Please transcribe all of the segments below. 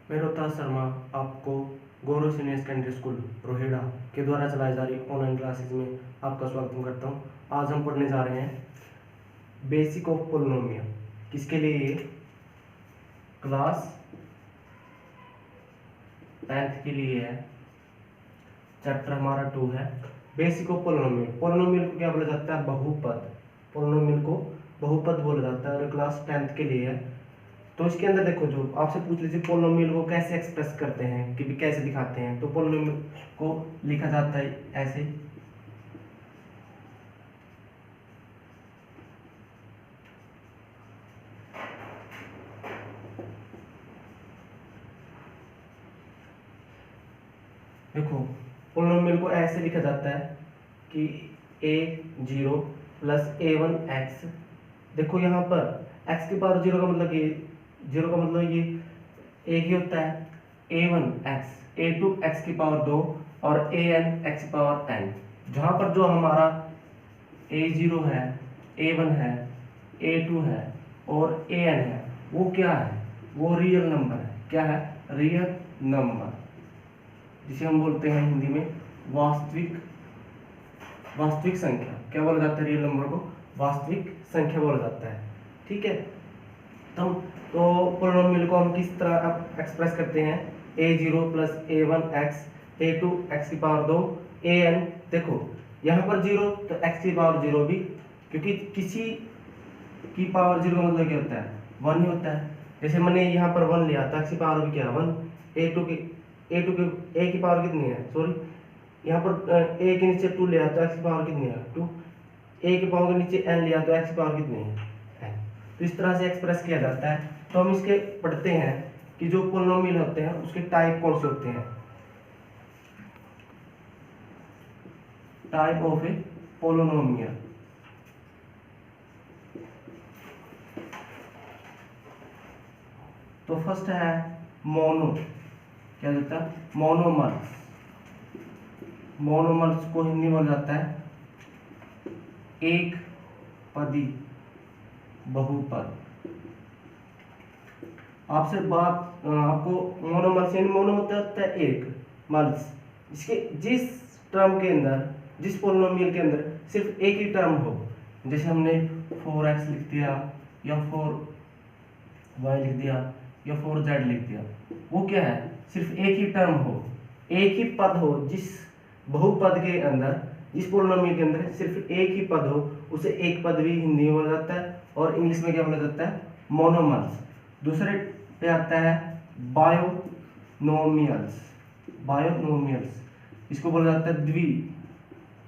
मैं रोहतास शर्मा आपको गौरव senior secondary school Rohira के द्वारा चलाई जा रही ऑनलाइन क्लासेस में आपका स्वागत करता हूं। आज हम पढ़ने जा रहे हैं बेसिक ऑफ पोलिनोमियल। किसके लिए? ये क्लास 10th के लिए है। चैप्टर हमारा 2 है, बेसिक ऑफ पोलिनोमियल। पोलिनोमियल को क्या बोला जाता है? बहुपद। पोलिनोमियल को बहुपद बोला जाता है और क्लास 10th के लिए है। तो इसके अंदर देखो, जो आपसे पूछ लीजिए पोलिनोमियल को कैसे एक्सप्रेस करते हैं, कि भी कैसे दिखाते हैं, तो पोलिनोमियल को लिखा जाता है ऐसे। देखो, पोलिनोमियल को ऐसे लिखा जाता है कि a0 प्लस a1x। देखो यहाँ पर x की पावर 0 का मतलब ये एक ही होता है। a1x, a2x की पावर 2 और an x की पावर n। जहाँ पर जो हमारा a0 है, a1 है, a2 है और an है, वो क्या है? वो रियल नंबर है। क्या है? रियल नंबर, जिसे हम बोलते हैं हिंदी में वास्तविक संख्या। क्या बोला जाता है? रियल नंबर को वास्तविक संख्या बोला जाता है। ठीक है। तो पोलिनोमियल को हम किस तरह एक्सप्रेस करते हैं? a0 प्लस a1x, a2x की पावर 2, an। देखो यहाँ पर 0 तो x की पावर 0 भी, क्योंकि किसी की पावर 0 का मतलब क्या होता है? 1 ही होता है। जैसे मैंने यहाँ पर 1 लिया तो x की पावर भी क्या है? 1। a की पावर कितनी है? सॉरी, यहाँ पर a के नीचे 2 लिया तो x की पावर कितनी है? 2। a के पावर के नीचे n लिया तो x की पावर कितनी है? n। तो इस तरह से एक्सप्रेस किया जाता है। तो हम इसके पढ़ते हैं कि जो पोलिनोमियल होते हैं उसके टाइप कौन से होते हैं। Type of A polynomial. तो फर्स्ट है मोनो। क्या होता है? मोनोमर्स। मोनोमर्स को हिंदी में बोला जाता है एक पदी बहुपद। आपको मोनोमर्स यानी मोनो होता है एक, मर्स इसके जिस टर्म के अंदर, जिस पोलिनोमियल के अंदर सिर्फ एक ही टर्म हो। जैसे हमने 4x लिख दिया या 4y लिख दिया या 4z लिख दिया, वो क्या है? सिर्फ एक ही टर्म हो, एक ही पद हो। जिस बहुपद के अंदर, जिस पोलिनोमियल के अंदर सिर्फ एक ही पद हो, उसे एक पद भी हिंदी में बोला जाता है और इंग्लिश में क्या बोला जाता है? मोनोमर्स। दूसरे पे आता है बायोनोमियल्स। बायोनोमियल्स इसको बोला जाता है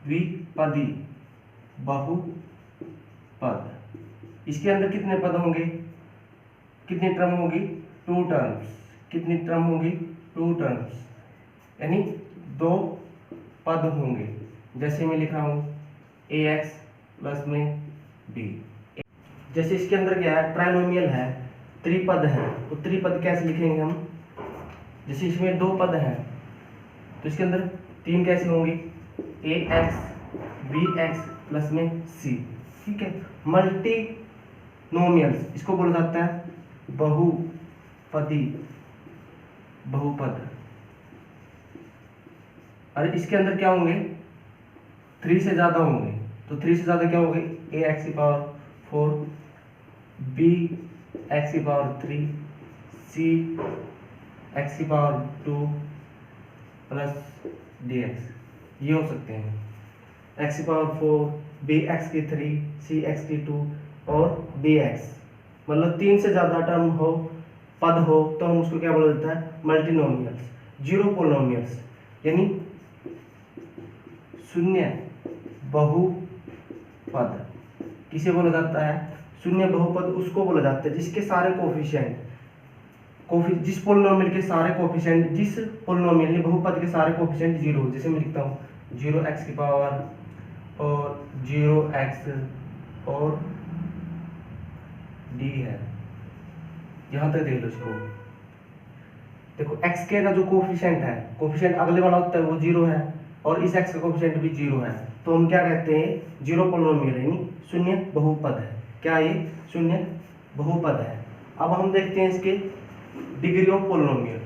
द्विपदी बहुपद। इसके अंदर कितने पद होंगे? कितनी टर्म होगी? 2 टर्म्स। कितनी टर्म होगी? 2 टर्म्स, यानी 2 पद होंगे। जैसे मैं लिख रहा हूं ax प्लस में b। जैसे इसके अंदर क्या है? ट्राइनोमियल है, त्रिपद है। तो त्रिपद कैसे लिखेंगे हम? जैसे इसमें 2 पद हैं तो इसके अंदर 3 कैसे होंगे? ax bx प्लस में c। ठीक है। मल्टीनोमियल्स इसको बोला जाता है बहुपद। और इसके अंदर क्या होंगे? 3 से ज्यादा होंगे। तो 3 से ज्यादा क्या होंगे? ax की पावर 4, bx की पावर 3, cx की पावर 2 प्लस dx। ये हो सकते हैं x की पावर 4, bx की 3, cx की 2 और dx। मतलब 3 से ज्यादा टर्म हो, पद हो, तो हम उसको क्या बोला जाता है? मल्टीनोमियल्स। जीरो पोलिनोमियल्स यानी शून्य बहुपद किसे बोला जाता है? शून्य बहुपद उसको बोला जाता है जिसके सारे कोफिशिएंट, जिस पोलिनोमियल के सारे कोफिशिएंट, जिस पोलिनोमियल ने बहुपद के सारे कोफिशिएंट 0। जैसे मैं लिखता हूँ 0x की पावर और 0x और d है। यहां तक देख लो इसको। देखो x के का जो कोफिशिएंट है, कोफिशिएंट अगले वाला होता है वो 0 है और इस x का कोफिशिएंट भी 0 है। तो हम क्या कहते हैं? जीरो पोलिनोमियल यानी शून्य बहुपद है। क्या ये? शून्य बहुपद है। अब हम देखते हैं इसके डिग्री ऑफ पोलिनोमियल।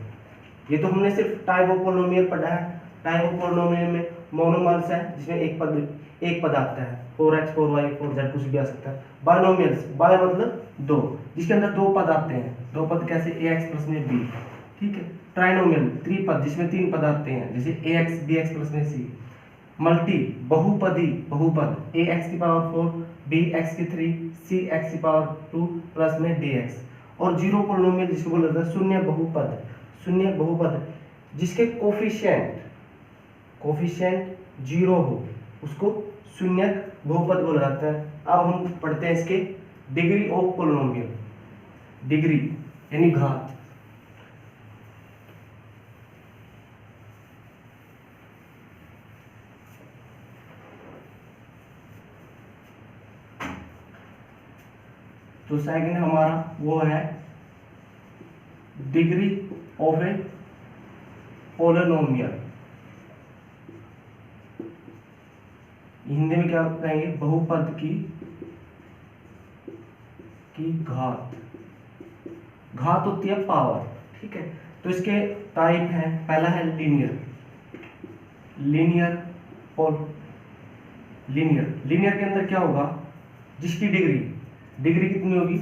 ये तो हमने सिर्फ टाइप ऑफ पोलिनोमियल पढ़ा है। टाइप ऑफ पोलिनोमियल में मोनोमल्स है जिसमें एक पद आता है, 4x 4y 4z कुछ भी आ सकता है। बाइनोमियल्स, बाय मतलब दो, जिसके अंदर दो पद आते हैं। दो पद कैसे, ax प्लस में b, ठीक है। ट्राइनोमियल, त्रिपद जिसमें तीन पद आते हैं, जैसे ax bx प्लस में c। मल्टी, बहुपदी, बहुपद, ax की पावर 4 bx की 3 cx की पावर 2 प्लस में dx। और जीरो पोलिनोमियल जिसको बोला जाता है शून्य बहुपद, शून्य बहुपद जिसके कोफिशिएंट जीरो हो उसको शून्यक बहुपद बोला जाता है। अब हम पढ़ते हैं इसके डिग्री ऑफ पोलिनोमियल। डिग्री यानी घात। तो सेकंड हमारा वो है degree of A polynomial. Hindi में क्या कहेंगे, बहुपद की घात। घात होती है पावर, ठीक है। तो इसके टाइप हैं, पहला है लीनियर। लीनियर के अंदर क्या होगा, जिसकी डिग्री कितनी होगी,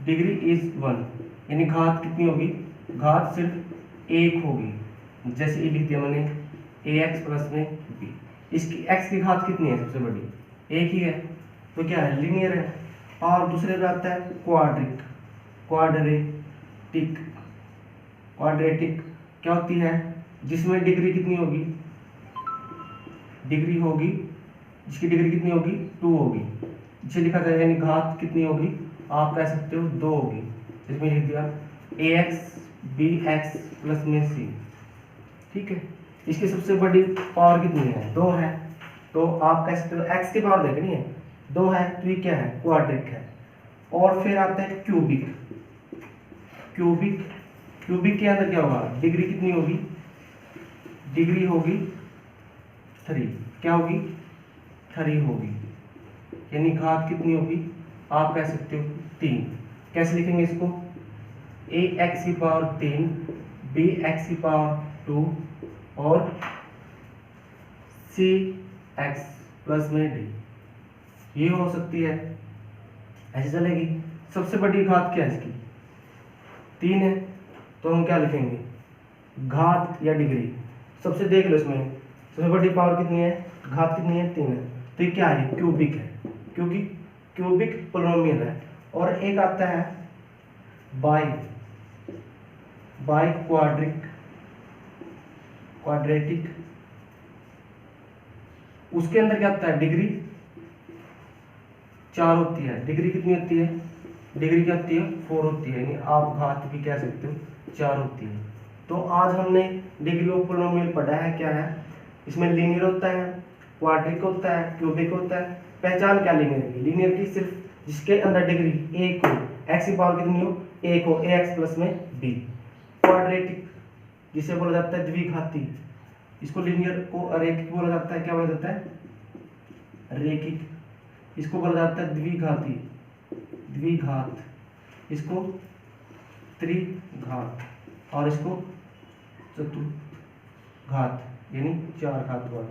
डिग्री इज 1, यानी घात कितनी होगी, घात सिर्फ एक होगी। जैसे ये लिख दिया मैंने ax प्लस में b, इसकी x की घात कितनी है, सबसे बड़ी एक ही है, तो क्या है, लीनियर है। और दूसरे पे आता है क्वाड्रेटिक क्या होती है, जिसमें डिग्री कितनी होगी, जिसकी डिग्री कितनी होगी, 2 होगी। जिसे लिखा जाए यानी घात कितनी होगी, आप कह सकते हो 2 होगी। इसमें लिख दिया ax bx प्लस में c, ठीक है। इसकी सबसे बड़ी पावर कितनी है, 2 है, तो आप कह सकते हो x की पावर देखनी है, 2 है, तो ये क्या है, क्वाड्रिक है। और फिर आता है क्यूबिक के अंदर क्या होगा, डिग्री कितनी होगी, डिग्री होगी 3, क्या होगी, 3 होगी, यानी घात कितनी होगी, आप कह सकते हो 3। कैसे लिखेंगे इसको, ax की पावर 3 bx की पावर 2 और cx प्लस में d, ये हो सकती है, ऐसे चलेगी। सबसे बड़ी घात क्या है इसकी, 3 है, तो हम क्या लिखेंगे, घात या डिग्री। सबसे देख लो इसमें सबसे बड़ी पावर कितनी है, घात कितनी है, 3 है, तो ये क्या है, क्यूबिक है, क्योंकि क्यूबिक पोलिनोमियल है। और एक आता है बाई क्वाड्रेटिक, उसके अंदर क्या होता है, डिग्री 4 होती है, डिग्री कितनी होती है, डिग्री क्या होती है, 4 होती है, यानी आप घात भी कह सकते हो 4 होती है। तो आज हमने डिग्री ऑफ पोलिनोमियल पढ़ा है, क्या है, इसमें लीनियर होता है, क्वाड्रिक होता है, क्यूबिक होता है। पहचान क्या लीनियर की, लीनियर की सिर्फ जिसके अंदर डिग्री 1 हो, x की पावर कितनी हो, 1 हो, ax प्लस में b। क्वाड्रेटिक जिसे बोला जाता है द्विघाती, इसको लीनियर को रेखिक बोला जाता है, क्या बोला जाता है, रेखिक। इसको बोला जाता है द्विघात, इसको त्रिघात और इसको चतुर्घात, यानी 4 घात वाला,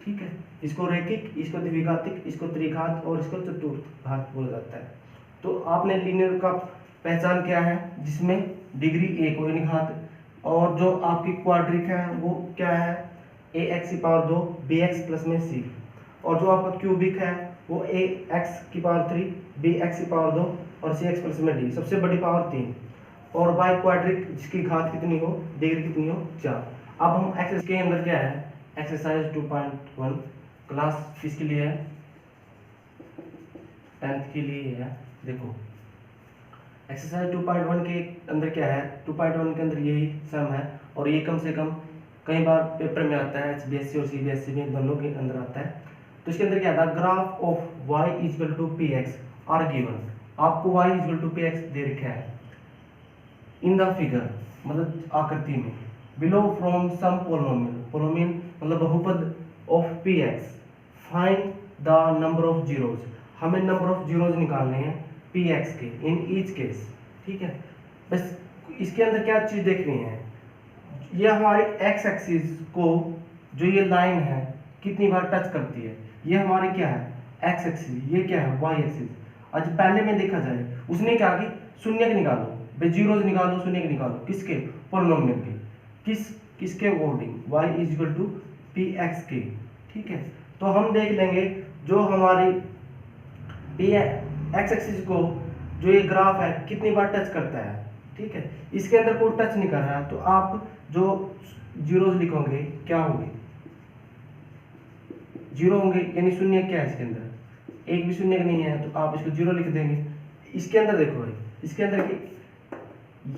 ठीक है। इसको रेखिक, इसको द्विघातिक, इसको त्रिघात और इसको चतुर्घात बोला जाता है। तो आपने लीनियर का पहचान क्या है, जिसमें डिग्री 1 हो, यानी घात। और जो आपकी क्वाड्रिक है वो क्या है, ax की पावर 2 bx प्लस में c। और जो आपका क्यूबिक है वो ax की पावर 3 bx की पावर 2 और cx प्लस में d, सबसे बड़ी पावर 3। और बाई क्वाड्रिक जिसकी घात कितनी हो, डिग्री कितनी हो, 4। अब हम एक्सरसाइज के अंदर क्या है, एक्सरसाइज 2.1 क्लास किसके लिए है, 10th के लिए है। देखो एक्सरसाइज 2.1 के अंदर क्या है, 2.1 के अंदर यही सम है, और ये कम से कम कई बार पेपर में आता है, HBSC और CBSC में दोनों के अंदर आता है। तो इसके अंदर क्या था, graph of y equal to px are given. आपको y इक्वल टू px दे रखा है इन द फिगर, मतलब आकृति में, बिलो फ्रॉम सम पोलिनोमियल मतलब बहुपद of px, find the number of zeros. हमें नंबर ऑफ जीरोज निकालने हैं px के इन ईच केस, ठीक है। बस इसके अंदर क्या चीज़ देखनी है, ये हमारे एक्स एक्सिस को जो ये लाइन है कितनी बार टच करती है, ये हमारी क्या है एक्स एक्सिस, ये क्या है वाई एक्सिस। आज पहले में देखा जाए उसने क्या कि शून्य के निकालो, भाई जीरोज निकालो, शून्य के निकालो, किसके पोलिनोमियल के, किसके according y is equal to P X के। ठीक है, तो हम देख लेंगे जो हमारी पी एक्स एक्सिस को जो ये ग्राफ है कितनी बार टच करता है। ठीक है, इसके अंदर कोई टच नहीं कर रहा है, तो आप जो जीरोज लिखोगे क्या होंगे, जीरो होंगे, यानी शून्य क्या है इसके अंदर, एक भी शून्य नहीं है, तो आप इसको जीरो लिख देंगे। इसके अंदर देखो भाई, इसके अंदर की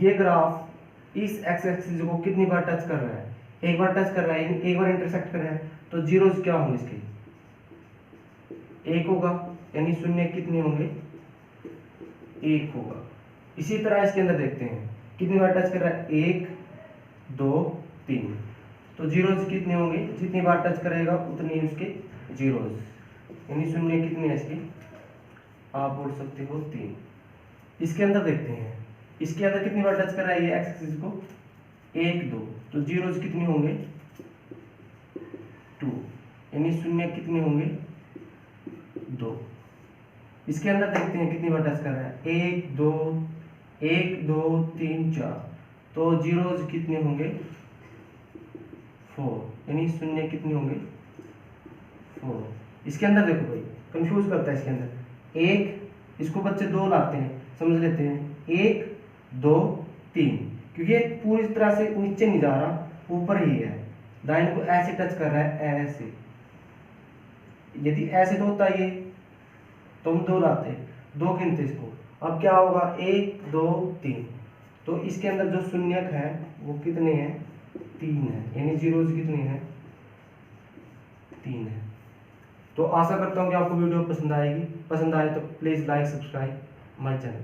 ये ग्राफ इस एक्स एक्सिस को कितनी बार टच कर रहा है, एक बार टच कर रहा है, यानी एक बार इंटरसेक्ट कर रहा है, तो जीरोज क्या होंगे इसके, एक होगा, यानी शून्य कितने होंगे, एक होगा। इसी तरह इसके अंदर देखते हैं कितनी बार टच कर रहा है, एक दो तीन, तो जीरोज कितने होंगे, जितनी बार टच करेगा उतनी उसके जीरोज, यानी शून्य कितने हैं इसके, आप बोल सकते हो तीन। इसके अंदर देखते हैं, इसके अंदर कितनी बार टच कर रहा है ये एक्स एक्सिस को, एक दो, तो जीरोज कितने होंगे टू, यानी शून्य कितने होंगे दो। इसके अंदर देखते हैं कितनी बार टच कर रहा है, एक दो तीन चार, तो जीरोज कितने होंगे फोर, यानी शून्य कितने होंगे फोर। इसके अंदर देखो भाई कंफ्यूज करता है, इसके अंदर एक, इसको बच्चे दो लाते हैं, समझ लेते हैं एक दो तीन, क्योंकि ये पूरी तरह से नीचे नहीं जा रहा, ऊपर ही है, लाइन को ऐसे टच कर रहा है ऐसे, यदि ऐसे तो होता ये तो हम दो लाते, दो गिनते इसको, अब क्या होगा एक दो तीन, तो इसके अंदर जो शून्यक है वो कितने हैं, तीन है, यानी जीरोज कितने हैं तीन है। तो आशा करता हूँ कि आपको वीडियो पसंद आएगी, पसंद आए तो please like subscribe my channel.